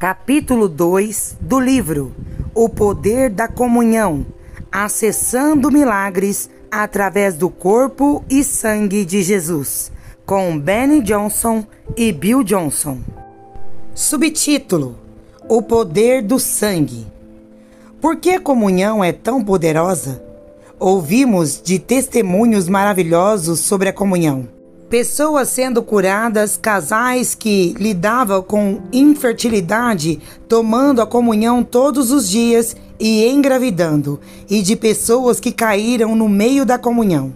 Capítulo 2 do livro O Poder da Comunhão, Acessando Milagres através do Corpo e Sangue de Jesus, com Benny Johnson e Bill Johnson. Subtítulo: O Poder do Sangue. Por que a comunhão é tão poderosa? Ouvimos de testemunhos maravilhosos sobre a comunhão. Pessoas sendo curadas, casais que lidavam com infertilidade, tomando a comunhão todos os dias e engravidando, e de pessoas que caíram no meio da comunhão.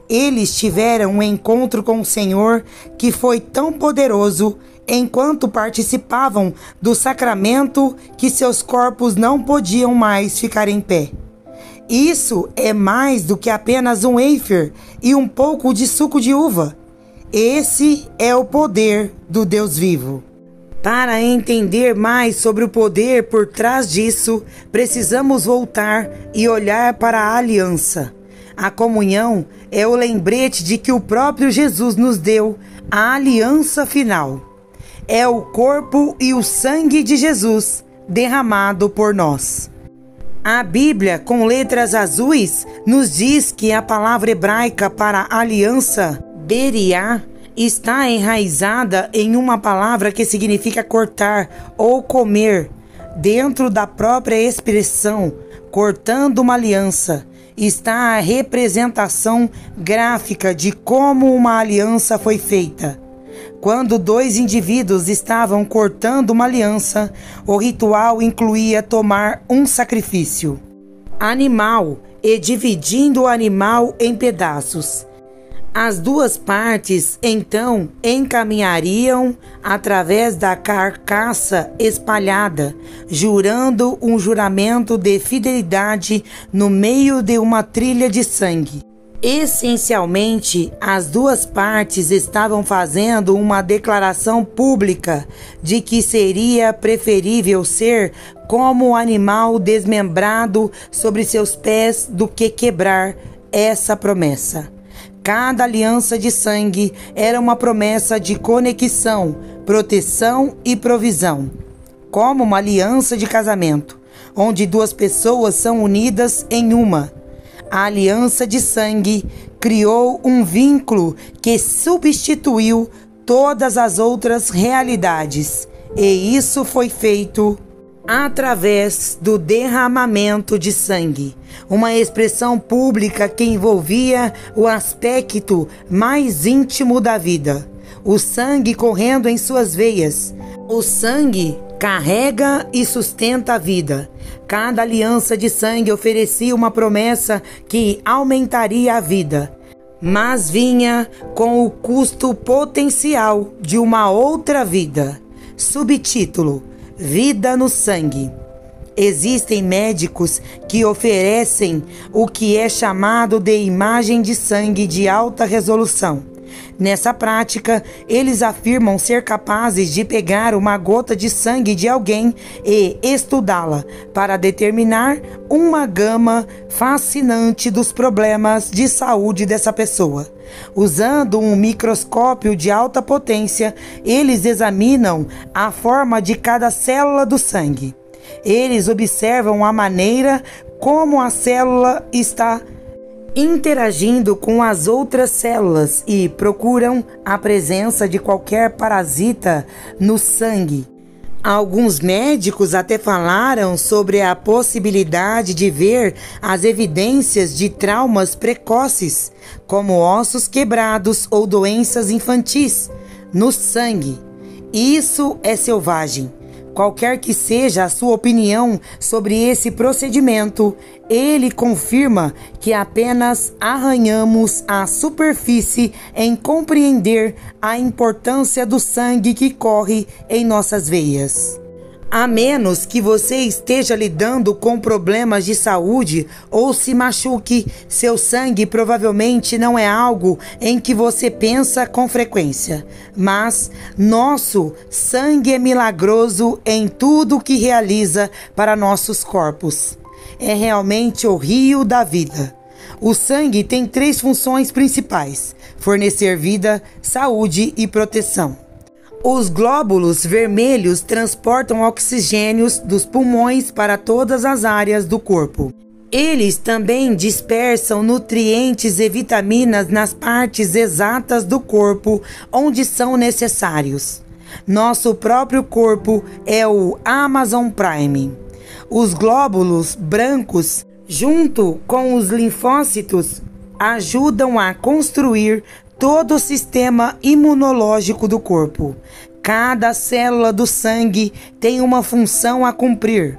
Eles tiveram um encontro com o Senhor que foi tão poderoso enquanto participavam do sacramento que seus corpos não podiam mais ficar em pé. Isso é mais do que apenas um wafer e um pouco de suco de uva. Esse é o poder do Deus vivo. Para entender mais sobre o poder por trás disso, precisamos voltar e olhar para a aliança. A comunhão é o lembrete de que o próprio Jesus nos deu a aliança final. É o corpo e o sangue de Jesus derramado por nós. A Bíblia, com letras azuis, nos diz que a palavra hebraica para aliança, beriá, está enraizada em uma palavra que significa cortar ou comer. Dentro da própria expressão, cortando uma aliança, está a representação gráfica de como uma aliança foi feita. Quando dois indivíduos estavam cortando uma aliança, o ritual incluía tomar um sacrifício animal e dividindo o animal em pedaços. As duas partes, então, encaminhariam através da carcaça espalhada, jurando um juramento de fidelidade no meio de uma trilha de sangue. Essencialmente, as duas partes estavam fazendo uma declaração pública de que seria preferível ser como um animal desmembrado sobre seus pés do que quebrar essa promessa. Cada aliança de sangue era uma promessa de conexão, proteção e provisão, como uma aliança de casamento, onde duas pessoas são unidas em uma. A aliança de sangue criou um vínculo que substituiu todas as outras realidades, e isso foi feito através do derramamento de sangue, uma expressão pública que envolvia o aspecto mais íntimo da vida, o sangue correndo em suas veias. O sangue carrega e sustenta a vida. Cada aliança de sangue oferecia uma promessa que aumentaria a vida, mas vinha com o custo potencial de uma outra vida. Subtítulo: Vida no sangue. Existem médicos que oferecem o que é chamado de imagem de sangue de alta resolução. Nessa prática, eles afirmam ser capazes de pegar uma gota de sangue de alguém e estudá-la para determinar uma gama fascinante dos problemas de saúde dessa pessoa. Usando um microscópio de alta potência, eles examinam a forma de cada célula do sangue. Eles observam a maneira como a célula está interagindo com as outras células e procuram a presença de qualquer parasita no sangue. Alguns médicos até falaram sobre a possibilidade de ver as evidências de traumas precoces, como ossos quebrados ou doenças infantis, no sangue. Isso é selvagem. Qualquer que seja a sua opinião sobre esse procedimento, ele confirma que apenas arranhamos a superfície em compreender a importância do sangue que corre em nossas veias. A menos que você esteja lidando com problemas de saúde ou se machuque, seu sangue provavelmente não é algo em que você pensa com frequência. Mas nosso sangue é milagroso em tudo o que realiza para nossos corpos. É realmente o rio da vida. O sangue tem 3 funções principais: fornecer vida, saúde e proteção. Os glóbulos vermelhos transportam oxigênios dos pulmões para todas as áreas do corpo. Eles também dispersam nutrientes e vitaminas nas partes exatas do corpo onde são necessários. Nosso próprio corpo é o Amazon Prime. Os glóbulos brancos, junto com os linfócitos, ajudam a construir todo o sistema imunológico do corpo. Cada célula do sangue tem uma função a cumprir,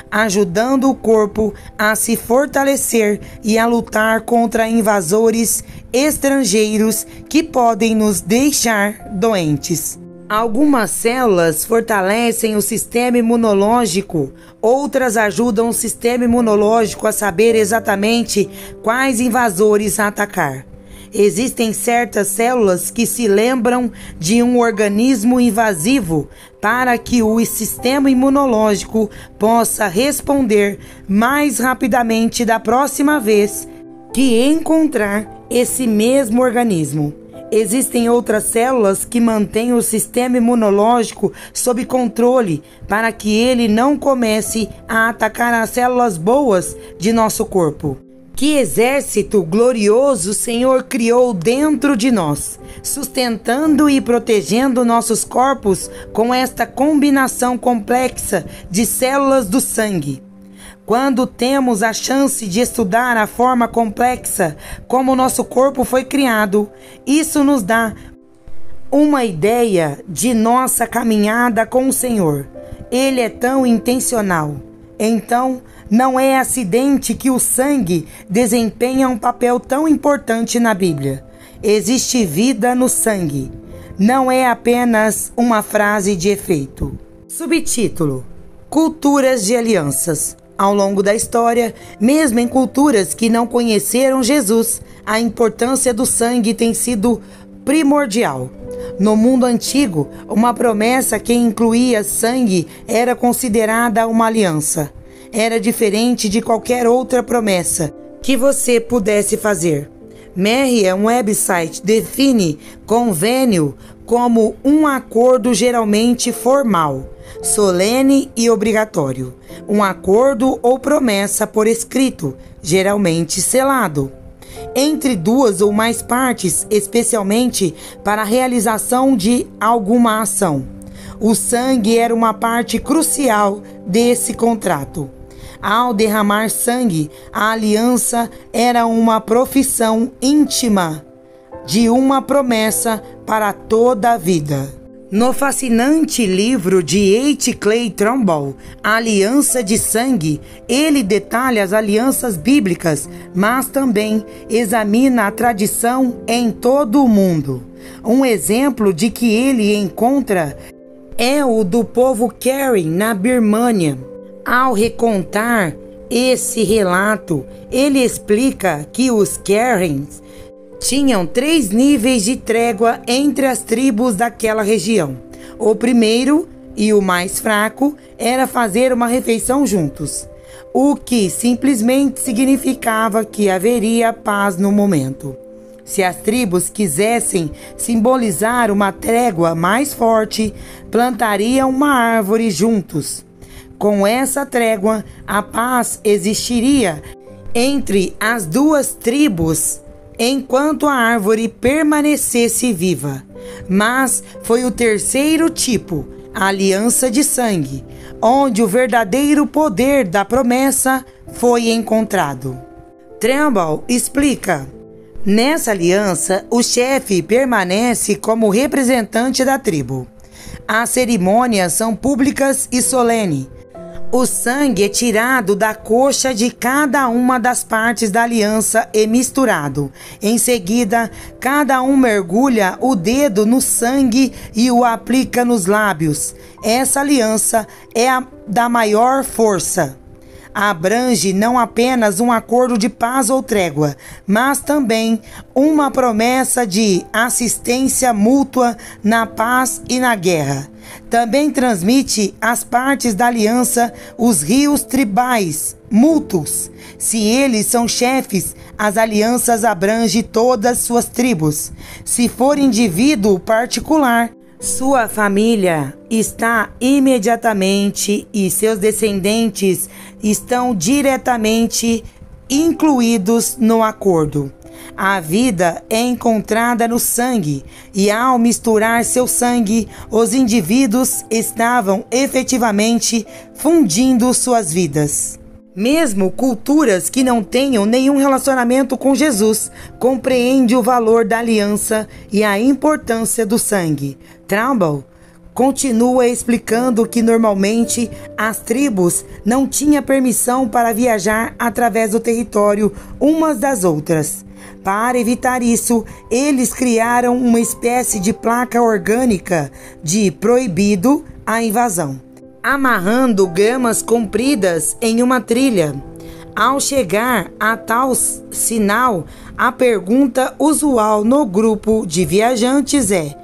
ajudando o corpo a se fortalecer e a lutar contra invasores estrangeiros que podem nos deixar doentes. Algumas células fortalecem o sistema imunológico, outras ajudam o sistema imunológico a saber exatamente quais invasores atacar. Existem certas células que se lembram de um organismo invasivo para que o sistema imunológico possa responder mais rapidamente da próxima vez que encontrar esse mesmo organismo. Existem outras células que mantêm o sistema imunológico sob controle para que ele não comece a atacar as células boas de nosso corpo. Que exército glorioso o Senhor criou dentro de nós, sustentando e protegendo nossos corpos com esta combinação complexa de células do sangue. Quando temos a chance de estudar a forma complexa como nosso corpo foi criado, isso nos dá uma ideia de nossa caminhada com o Senhor. Ele é tão intencional. Então, não é acidente que o sangue desempenha um papel tão importante na Bíblia. Existe vida no sangue. Não é apenas uma frase de efeito. Subtítulo: Culturas de alianças. Ao longo da história, mesmo em culturas que não conheceram Jesus, a importância do sangue tem sido primordial. No mundo antigo, uma promessa que incluía sangue era considerada uma aliança. Era diferente de qualquer outra promessa que você pudesse fazer. Merriam Website define convênio como um acordo geralmente formal, solene e obrigatório. Um acordo ou promessa por escrito, geralmente selado, entre duas ou mais partes, especialmente para a realização de alguma ação. O sangue era uma parte crucial desse contrato. Ao derramar sangue, a aliança era uma profissão íntima de uma promessa para toda a vida. No fascinante livro de H. Clay Trumbull, A Aliança de Sangue, ele detalha as alianças bíblicas, mas também examina a tradição em todo o mundo. Um exemplo de que ele encontra é o do povo Karen na Birmânia. Ao recontar esse relato, ele explica que os Karens tinham 3 níveis de trégua entre as tribos daquela região. O primeiro, e o mais fraco, era fazer uma refeição juntos, o que simplesmente significava que haveria paz no momento. Se as tribos quisessem simbolizar uma trégua mais forte, plantariam uma árvore juntos. Com essa trégua, a paz existiria entre as duas tribos enquanto a árvore permanecesse viva. Mas foi o terceiro tipo, a aliança de sangue, onde o verdadeiro poder da promessa foi encontrado. Trumbull explica: nessa aliança, o chefe permanece como representante da tribo. As cerimônias são públicas e solenes. O sangue é tirado da coxa de cada uma das partes da aliança e misturado. Em seguida, cada um mergulha o dedo no sangue e o aplica nos lábios. Essa aliança é a da maior força. Abrange não apenas um acordo de paz ou trégua, mas também uma promessa de assistência mútua na paz e na guerra. Também transmite às partes da aliança os rios tribais mútuos. Se eles são chefes, as alianças abrangem todas suas tribos. Se for indivíduo particular, Sua família está imediatamente e seus descendentes estão diretamente incluídos no acordo. A vida é encontrada no sangue, e ao misturar seu sangue, os indivíduos estavam efetivamente fundindo suas vidas. Mesmo culturas que não tenham nenhum relacionamento com Jesus compreendem o valor da aliança e a importância do sangue. Trumbull continua explicando que normalmente as tribos não tinham permissão para viajar através do território umas das outras. Para evitar isso, eles criaram uma espécie de placa orgânica de proibido a invasão, amarrando gramas compridas em uma trilha. Ao chegar a tal sinal, a pergunta usual no grupo de viajantes é: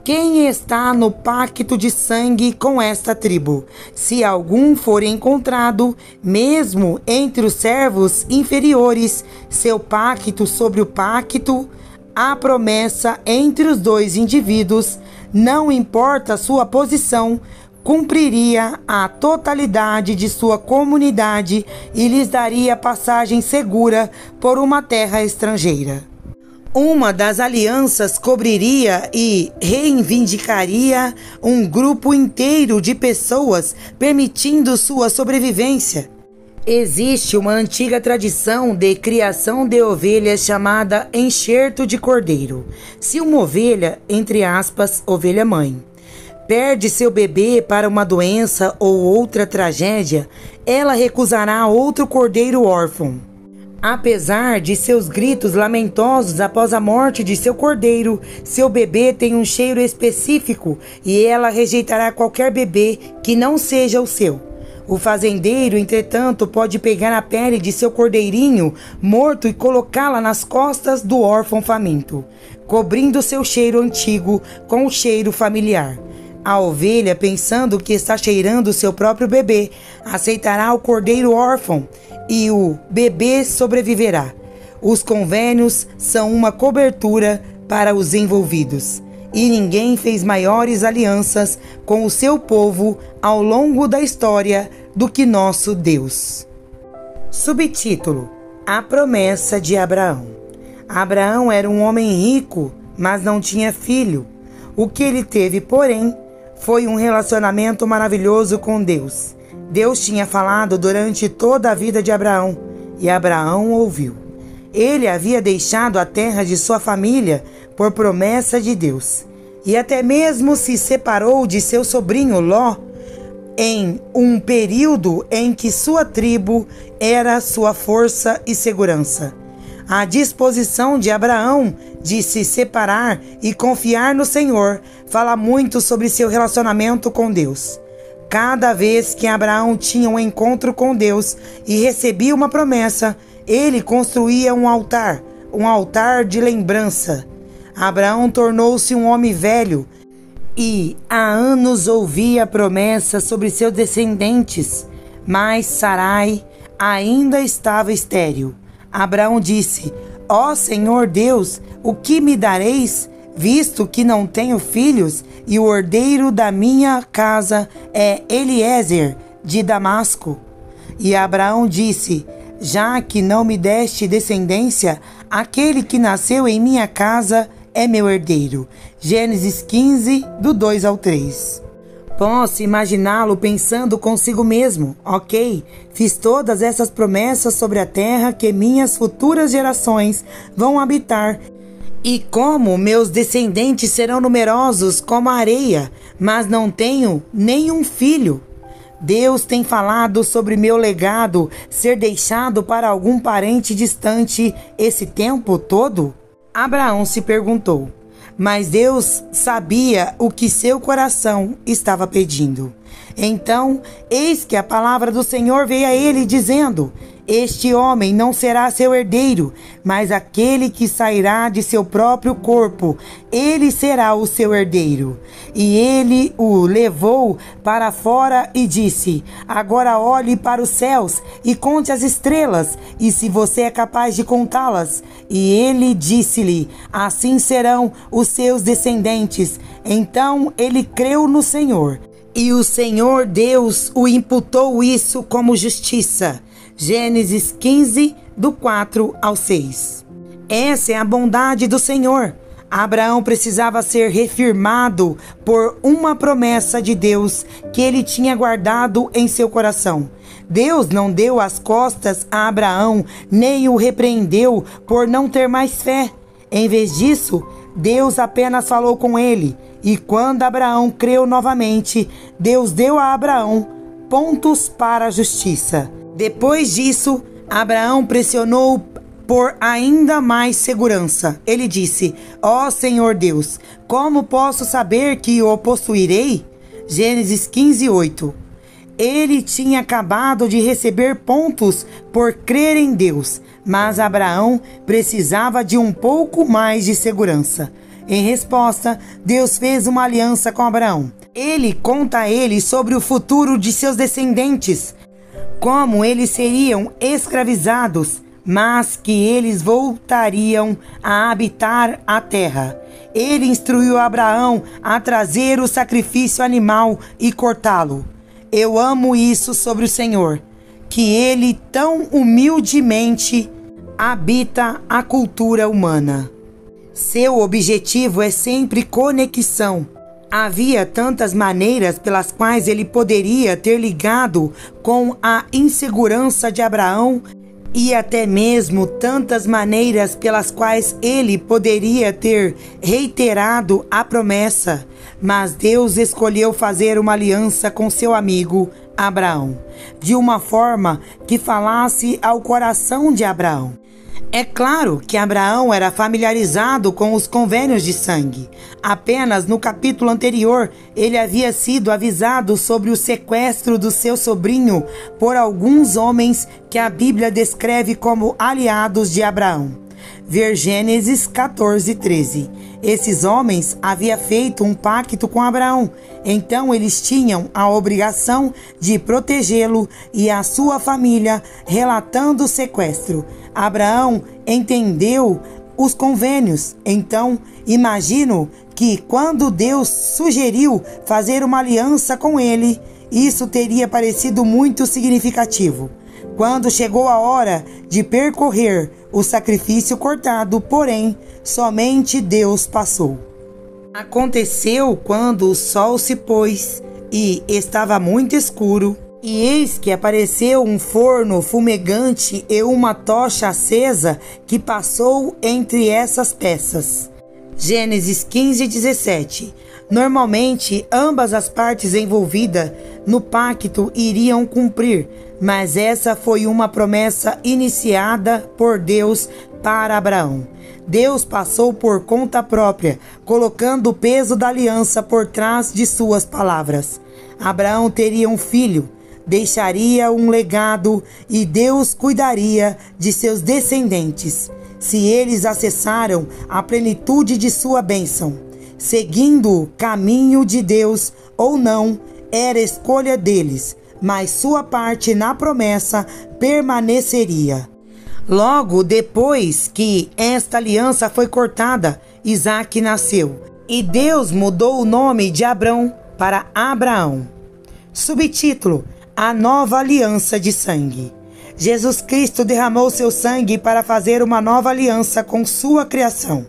quem está no pacto de sangue com esta tribo? Se algum for encontrado, mesmo entre os servos inferiores, seu pacto sobre o pacto, a promessa entre os dois indivíduos, não importa sua posição, cumpriria a totalidade de sua comunidade e lhes daria passagem segura por uma terra estrangeira. Uma das alianças cobriria e reivindicaria um grupo inteiro de pessoas, permitindo sua sobrevivência. Existe uma antiga tradição de criação de ovelhas chamada enxerto de cordeiro. Se uma ovelha, entre aspas, ovelha mãe, perde seu bebê para uma doença ou outra tragédia, ela recusará outro cordeiro órfão. Apesar de seus gritos lamentosos após a morte de seu cordeiro, seu bebê tem um cheiro específico e ela rejeitará qualquer bebê que não seja o seu. O fazendeiro, entretanto, pode pegar a pele de seu cordeirinho morto e colocá-la nas costas do órfão faminto, cobrindo seu cheiro antigo com o cheiro familiar. A ovelha, pensando que está cheirando seu próprio bebê, aceitará o cordeiro órfão e o bebê sobreviverá. Os convênios são uma cobertura para os envolvidos, e ninguém fez maiores alianças com o seu povo ao longo da história do que nosso Deus. Subtítulo: A promessa de Abraão. Abraão era um homem rico, mas não tinha filho. O que ele teve, porém, foi um relacionamento maravilhoso com Deus. Deus tinha falado durante toda a vida de Abraão, e Abraão ouviu. Ele havia deixado a terra de sua família por promessa de Deus, e até mesmo se separou de seu sobrinho Ló em um período em que sua tribo era sua força e segurança. A disposição de Abraão de se separar e confiar no Senhor fala muito sobre seu relacionamento com Deus. Cada vez que Abraão tinha um encontro com Deus e recebia uma promessa, ele construía um altar de lembrança. Abraão tornou-se um homem velho e há anos ouvia promessas sobre seus descendentes, mas Sarai ainda estava estéril. Abraão disse: Ó Senhor Deus, o que me dareis, visto que não tenho filhos, e o herdeiro da minha casa é Eliezer de Damasco? E Abraão disse: já que não me deste descendência, aquele que nasceu em minha casa é meu herdeiro. Gênesis 15, do 2 ao 3. Posso imaginá-lo pensando consigo mesmo: ok, fiz todas essas promessas sobre a terra que minhas futuras gerações vão habitar, e como meus descendentes serão numerosos como a areia, mas não tenho nenhum filho. Deus tem falado sobre meu legado ser deixado para algum parente distante esse tempo todo? Abraão se perguntou. Mas Deus sabia o que seu coração estava pedindo. Então, eis que a palavra do Senhor veio a ele, dizendo: este homem não será seu herdeiro, mas aquele que sairá de seu próprio corpo, ele será o seu herdeiro. E ele o levou para fora e disse: agora olhe para os céus e conte as estrelas, e se você é capaz de contá-las. E ele disse-lhe: assim serão os seus descendentes. Então ele creu no Senhor, e o Senhor Deus o imputou isso como justiça. Gênesis 15, do 4 ao 6. Essa é a bondade do Senhor. Abraão precisava ser reafirmado por uma promessa de Deus que ele tinha guardado em seu coração. Deus não deu as costas a Abraão, nem o repreendeu por não ter mais fé. Em vez disso, Deus apenas falou com ele. E quando Abraão creu novamente, Deus deu a Abraão pontos para a justiça. Depois disso, Abraão pressionou por ainda mais segurança. Ele disse: ó Senhor Deus, como posso saber que o possuirei? Gênesis 15, 8. Ele tinha acabado de receber pontos por crer em Deus, mas Abraão precisava de um pouco mais de segurança. Em resposta, Deus fez uma aliança com Abraão. Ele conta a ele sobre o futuro de seus descendentes, como eles seriam escravizados, mas que eles voltariam a habitar a terra. Ele instruiu Abraão a trazer o sacrifício animal e cortá-lo. Eu amo isso sobre o Senhor, que ele tão humildemente habita a cultura humana. Seu objetivo é sempre conexão. Havia tantas maneiras pelas quais ele poderia ter ligado com a insegurança de Abraão e até mesmo tantas maneiras pelas quais ele poderia ter reiterado a promessa. Mas Deus escolheu fazer uma aliança com seu amigo Abraão, de uma forma que falasse ao coração de Abraão. É claro que Abraão era familiarizado com os convênios de sangue. Apenas no capítulo anterior, ele havia sido avisado sobre o sequestro do seu sobrinho por alguns homens que a Bíblia descreve como aliados de Abraão. Ver Gênesis 14, 13. Esses homens haviam feito um pacto com Abraão, então eles tinham a obrigação de protegê-lo e a sua família, relatando o sequestro. Abraão entendeu os convênios, então imagino que quando Deus sugeriu fazer uma aliança com ele, isso teria parecido muito significativo. Quando chegou a hora de percorrer o sacrifício cortado, porém, somente Deus passou. Aconteceu quando o sol se pôs e estava muito escuro, e eis que apareceu um forno fumegante e uma tocha acesa que passou entre essas peças. Gênesis 15, 17. Normalmente, ambas as partes envolvidas no pacto iriam cumprir, mas essa foi uma promessa iniciada por Deus para Abraão. Deus passou por conta própria, colocando o peso da aliança por trás de suas palavras. Abraão teria um filho, deixaria um legado e Deus cuidaria de seus descendentes, se eles acessaram a plenitude de sua bênção. Seguindo o caminho de Deus ou não, era escolha deles, mas sua parte na promessa permaneceria. Logo depois que esta aliança foi cortada, Isaque nasceu, e Deus mudou o nome de Abrão para Abraão. Subtítulo: A nova aliança de sangue. Jesus Cristo derramou seu sangue para fazer uma nova aliança com sua criação,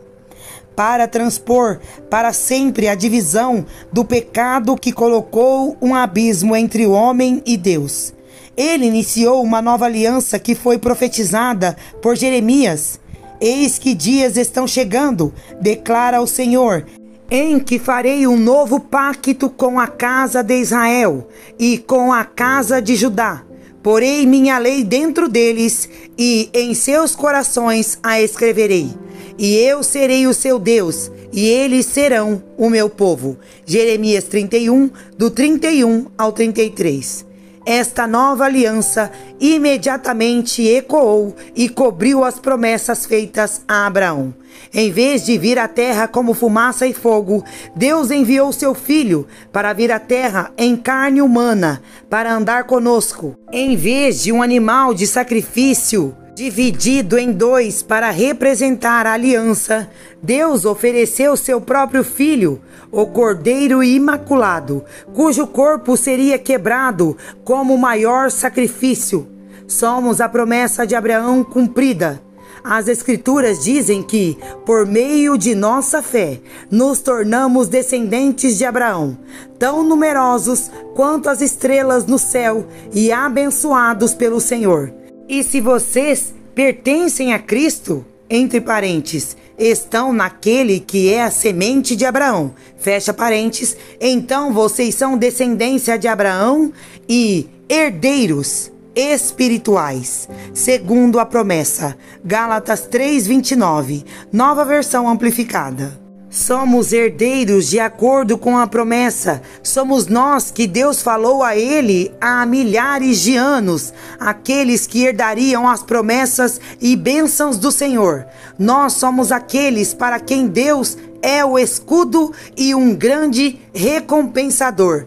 para transpor para sempre a divisão do pecado que colocou um abismo entre o homem e Deus. Ele iniciou uma nova aliança que foi profetizada por Jeremias. Eis que dias estão chegando, declara o Senhor, em que farei um novo pacto com a casa de Israel e com a casa de Judá. Porei minha lei dentro deles e em seus corações a escreverei. E eu serei o seu Deus, e eles serão o meu povo. Jeremias 31, do 31 ao 33. Esta nova aliança imediatamente ecoou e cobriu as promessas feitas a Abraão. Em vez de vir à terra como fumaça e fogo, Deus enviou seu filho para vir à terra em carne humana, para andar conosco. Em vez de um animal de sacrifício Dividido em dois para representar a aliança, Deus ofereceu seu próprio filho, o Cordeiro Imaculado, cujo corpo seria quebrado como o maior sacrifício. Somos a promessa de Abraão cumprida. As Escrituras dizem que, por meio de nossa fé, nos tornamos descendentes de Abraão, tão numerosos quanto as estrelas no céu e abençoados pelo Senhor. E se vocês pertencem a Cristo, entre parênteses, estão naquele que é a semente de Abraão, fecha parênteses, então vocês são descendência de Abraão e herdeiros espirituais, segundo a promessa. Gálatas 3:29, nova versão amplificada. Somos herdeiros de acordo com a promessa. Somos nós que Deus falou a ele há milhares de anos, aqueles que herdariam as promessas e bênçãos do Senhor. Nós somos aqueles para quem Deus é o escudo e um grande recompensador.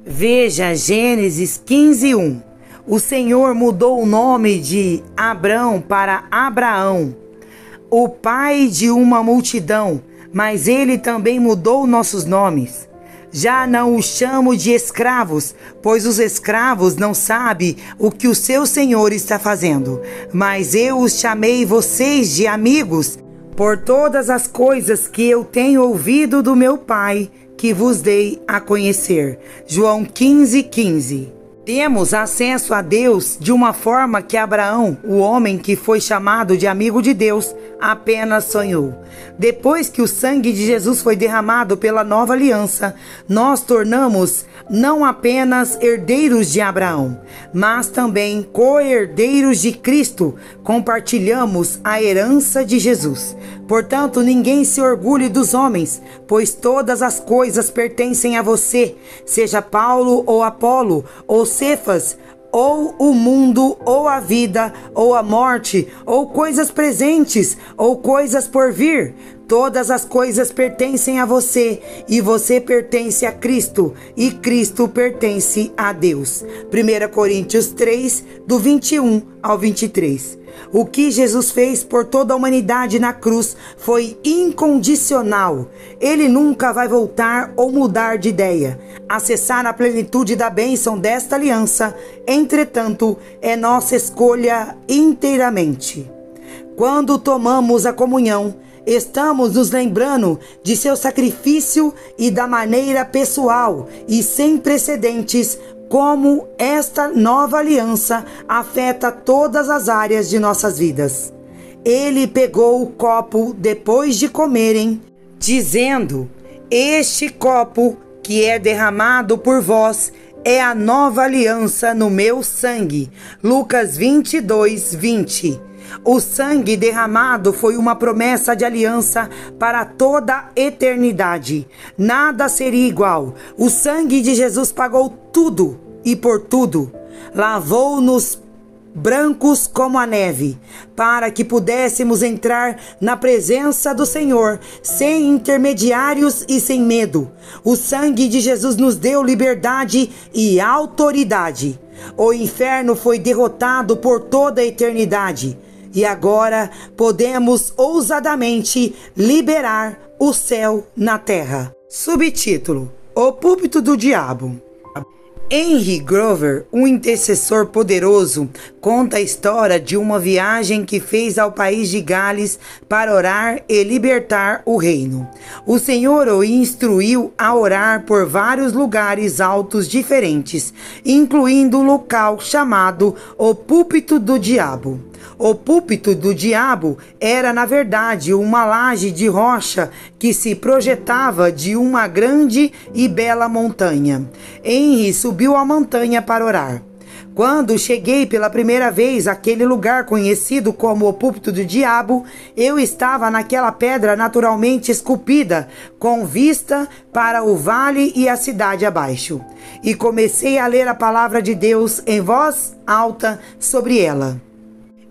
Veja Gênesis 15:1. O Senhor mudou o nome de Abrão para Abraão, o pai de uma multidão, mas ele também mudou nossos nomes. Já não os chamo de escravos, pois os escravos não sabem o que o seu senhor está fazendo. Mas eu os chamei vocês de amigos, por todas as coisas que eu tenho ouvido do meu pai, que vos dei a conhecer. João 15:15. Temos acesso a Deus de uma forma que Abraão, o homem que foi chamado de amigo de Deus, apenas sonhou. Depois que o sangue de Jesus foi derramado pela nova aliança, nós tornamos não apenas herdeiros de Abraão, mas também co-herdeiros de Cristo. Compartilhamos a herança de Jesus. Portanto, ninguém se orgulhe dos homens, pois todas as coisas pertencem a você, seja Paulo ou Apolo, ou Cefas, ou o mundo, ou a vida, ou a morte, ou coisas presentes, ou coisas por vir. Todas as coisas pertencem a você, e você pertence a Cristo, e Cristo pertence a Deus. 1 Coríntios 3, do 21 ao 23. O que Jesus fez por toda a humanidade na cruz foi incondicional. Ele nunca vai voltar ou mudar de ideia. Acessar a plenitude da bênção desta aliança, entretanto, é nossa escolha inteiramente. Quando tomamos a comunhão, estamos nos lembrando de seu sacrifício e da maneira pessoal e sem precedentes como esta nova aliança afeta todas as áreas de nossas vidas. Ele pegou o copo depois de comerem, dizendo: este copo que é derramado por vós é a nova aliança no meu sangue. Lucas 22:20. O sangue derramado foi uma promessa de aliança para toda a eternidade. Nada seria igual. O sangue de Jesus pagou tudo e por tudo. Lavou-nos brancos como a neve, para que pudéssemos entrar na presença do Senhor, sem intermediários e sem medo. O sangue de Jesus nos deu liberdade e autoridade. O inferno foi derrotado por toda a eternidade. E agora podemos ousadamente liberar o céu na terra. Subtítulo: O púlpito do diabo. Henry Grover, um intercessor poderoso, conta a história de uma viagem que fez ao país de Gales para orar e libertar o reino. O Senhor o instruiu a orar por vários lugares altos diferentes, incluindo o local chamado o púlpito do diabo. O púlpito do diabo era, na verdade, uma laje de rocha que se projetava de uma grande e bela montanha. Henry subiu a montanha para orar. Quando cheguei pela primeira vez àquele lugar conhecido como o púlpito do diabo, eu estava naquela pedra naturalmente esculpida, com vista para o vale e a cidade abaixo. E comecei a ler a palavra de Deus em voz alta sobre ela.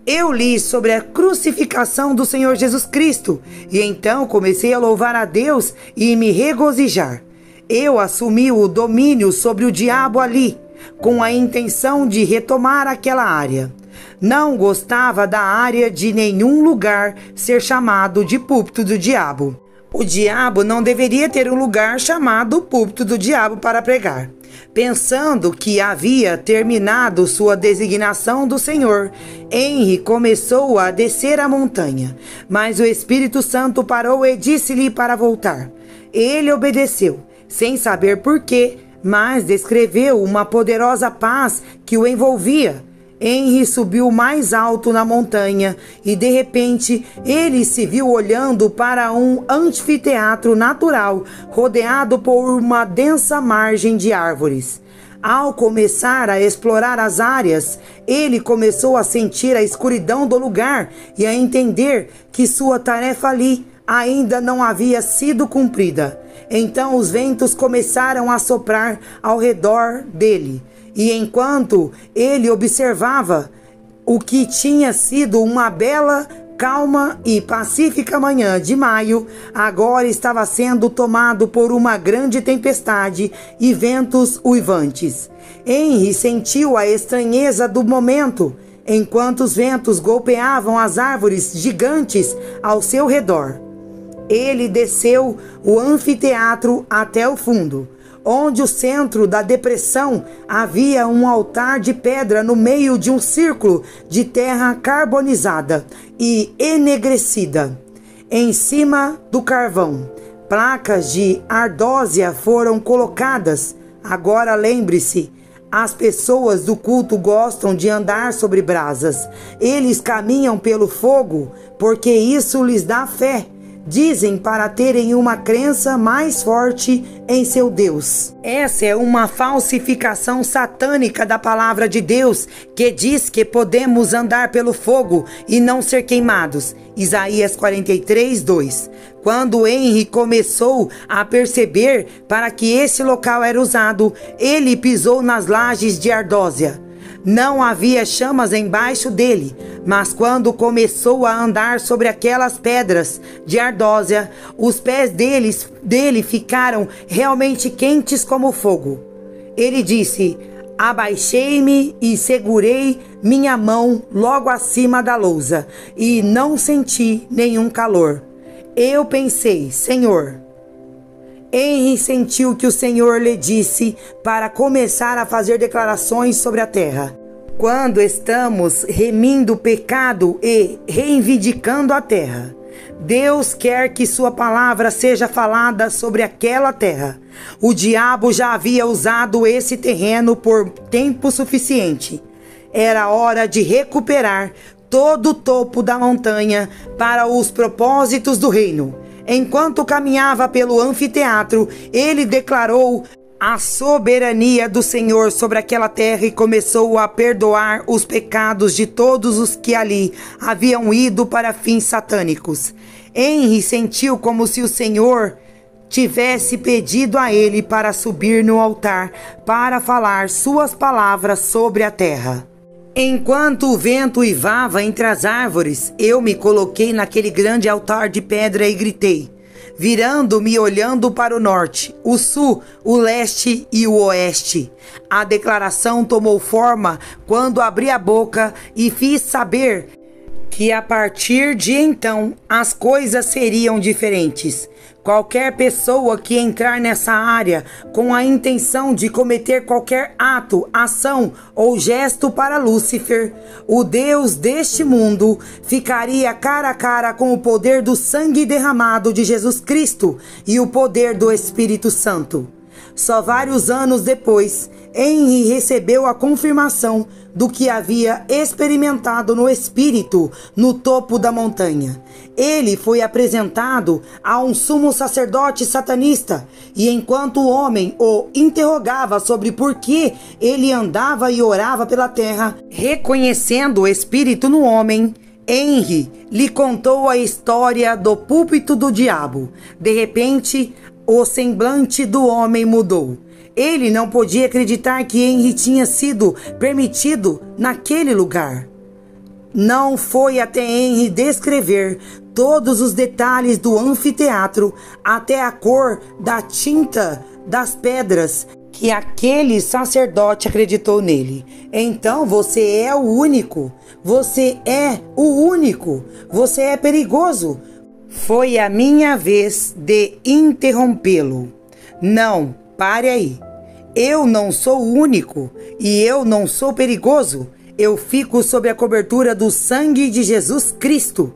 Eu li sobre a crucificação do Senhor Jesus Cristo e então comecei a louvar a Deus e me regozijar. Eu assumi o domínio sobre o diabo ali, com a intenção de retomar aquela área. Não gostava da área de nenhum lugar ser chamado de púlpito do diabo. O diabo não deveria ter um lugar chamado púlpito do diabo para pregar. Pensando que havia terminado sua designação do Senhor, Henry começou a descer a montanha, mas o Espírito Santo parou e disse-lhe para voltar. Ele obedeceu, sem saber porquê, mas descreveu uma poderosa paz que o envolvia. Henry subiu mais alto na montanha e, de repente, ele se viu olhando para um anfiteatro natural, rodeado por uma densa margem de árvores. Ao começar a explorar as áreas, ele começou a sentir a escuridão do lugar e a entender que sua tarefa ali ainda não havia sido cumprida. Então os ventos começaram a soprar ao redor dele. E enquanto ele observava o que tinha sido uma bela, calma e pacífica manhã de maio, agora estava sendo tomado por uma grande tempestade e ventos uivantes. Henry sentiu a estranheza do momento, enquanto os ventos golpeavam as árvores gigantes ao seu redor. Ele desceu o anfiteatro até o fundo, onde o centro da depressão havia um altar de pedra no meio de um círculo de terra carbonizada e enegrecida. Em cima do carvão, placas de ardósia foram colocadas. Agora lembre-se, as pessoas do culto gostam de andar sobre brasas. Eles caminham pelo fogo porque isso lhes dá fé. Dizem para terem uma crença mais forte em seu Deus. Essa é uma falsificação satânica da palavra de Deus, que diz que podemos andar pelo fogo e não ser queimados. Isaías 43:2. Quando Henry começou a perceber para que esse local era usado, ele pisou nas lajes de ardósia. Não havia chamas embaixo dele, mas quando começou a andar sobre aquelas pedras de ardósia, os pés dele ficaram realmente quentes como fogo. Ele disse: abaixei-me e segurei minha mão logo acima da lousa, e não senti nenhum calor. Eu pensei: Senhor. Henry sentiu que o Senhor lhe disse para começar a fazer declarações sobre a terra. Quando estamos remindo o pecado e reivindicando a terra, Deus quer que sua palavra seja falada sobre aquela terra. O diabo já havia usado esse terreno por tempo suficiente. Era hora de recuperar todo o topo da montanha para os propósitos do reino. Enquanto caminhava pelo anfiteatro, ele declarou a soberania do Senhor sobre aquela terra e começou a perdoar os pecados de todos os que ali haviam ido para fins satânicos. Henry sentiu como se o Senhor tivesse pedido a ele para subir no altar para falar suas palavras sobre a terra. Enquanto o vento uivava entre as árvores, eu me coloquei naquele grande altar de pedra e gritei, virando-me olhando para o norte, o sul, o leste e o oeste. A declaração tomou forma quando abri a boca e fiz saber que a partir de então as coisas seriam diferentes. Qualquer pessoa que entrar nessa área com a intenção de cometer qualquer ato, ação ou gesto para Lúcifer, o Deus deste mundo, ficaria cara a cara com o poder do sangue derramado de Jesus Cristo e o poder do Espírito Santo. Só vários anos depois, Henry recebeu a confirmação do que havia experimentado no espírito no topo da montanha. Ele foi apresentado a um sumo sacerdote satanista, e enquanto o homem o interrogava sobre por que ele andava e orava pela terra, reconhecendo o espírito no homem, Henry lhe contou a história do púlpito do diabo. De repente, o semblante do homem mudou. Ele não podia acreditar que Henry tinha sido permitido naquele lugar. Não foi até Henry descrever todos os detalhes do anfiteatro, até a cor da tinta das pedras, que aquele sacerdote acreditou nele. Então você é o único. Você é o único. Você é perigoso. Foi a minha vez de interrompê-lo. Não, pare aí. Eu não sou o único e eu não sou perigoso. Eu fico sob a cobertura do sangue de Jesus Cristo.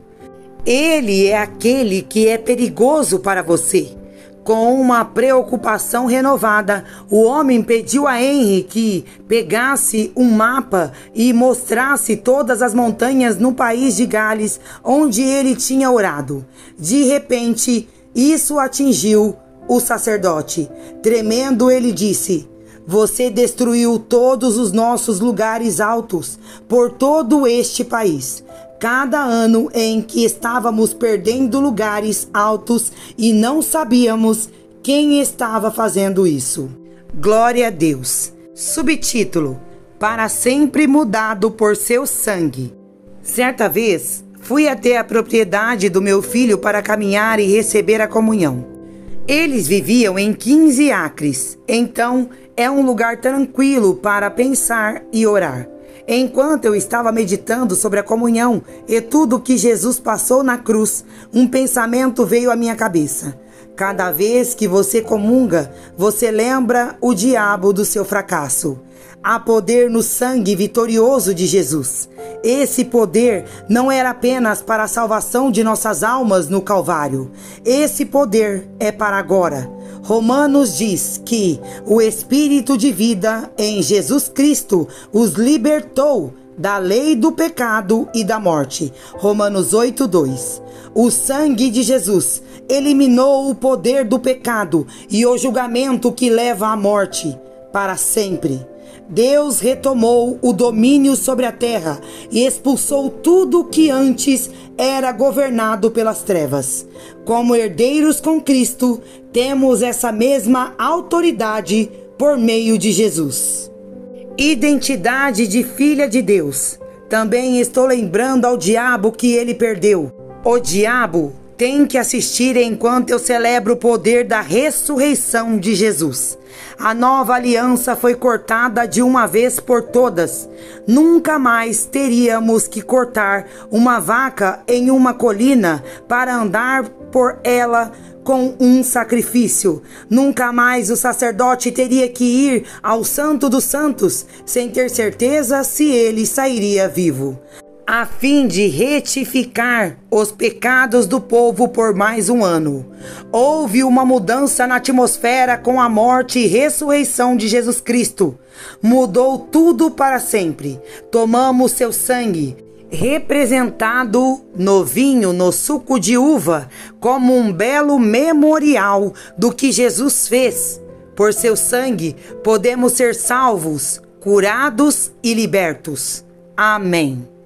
Ele é aquele que é perigoso para você. Com uma preocupação renovada, o homem pediu a Henry que pegasse um mapa e mostrasse todas as montanhas no país de Gales onde ele tinha orado. De repente, isso atingiu o sacerdote. Tremendo, ele disse: "Você destruiu todos os nossos lugares altos por todo este país. Cada ano em que estávamos perdendo lugares altos e não sabíamos quem estava fazendo isso." Glória a Deus. Subtítulo: Para sempre mudado por seu sangue. Certa vez, fui até a propriedade do meu filho para caminhar e receber a comunhão. Eles viviam em 15 acres, então é um lugar tranquilo para pensar e orar. Enquanto eu estava meditando sobre a comunhão e tudo o que Jesus passou na cruz, um pensamento veio à minha cabeça. Cada vez que você comunga, você lembra o diabo do seu fracasso. Há poder no sangue vitorioso de Jesus. Esse poder não era apenas para a salvação de nossas almas no Calvário. Esse poder é para agora. Romanos diz que o Espírito de vida em Jesus Cristo os libertou da lei do pecado e da morte. Romanos 8:2. O sangue de Jesus eliminou o poder do pecado e o julgamento que leva à morte para sempre. Deus retomou o domínio sobre a terra e expulsou tudo que antes era governado pelas trevas. Como herdeiros com Cristo, temos essa mesma autoridade por meio de Jesus. Identidade de filha de Deus. Também estou lembrando ao diabo que ele perdeu. O diabo tem que assistir enquanto eu celebro o poder da ressurreição de Jesus. A nova aliança foi cortada de uma vez por todas. Nunca mais teríamos que cortar uma vaca em uma colina para andar por ela com um sacrifício. Nunca mais o sacerdote teria que ir ao Santo dos Santos sem ter certeza se ele sairia vivo. A fim de retificar os pecados do povo por mais um ano. Houve uma mudança na atmosfera com a morte e ressurreição de Jesus Cristo. Mudou tudo para sempre. Tomamos seu sangue, representado no vinho, no suco de uva, como um belo memorial do que Jesus fez. Por seu sangue, podemos ser salvos, curados e libertos. Amém.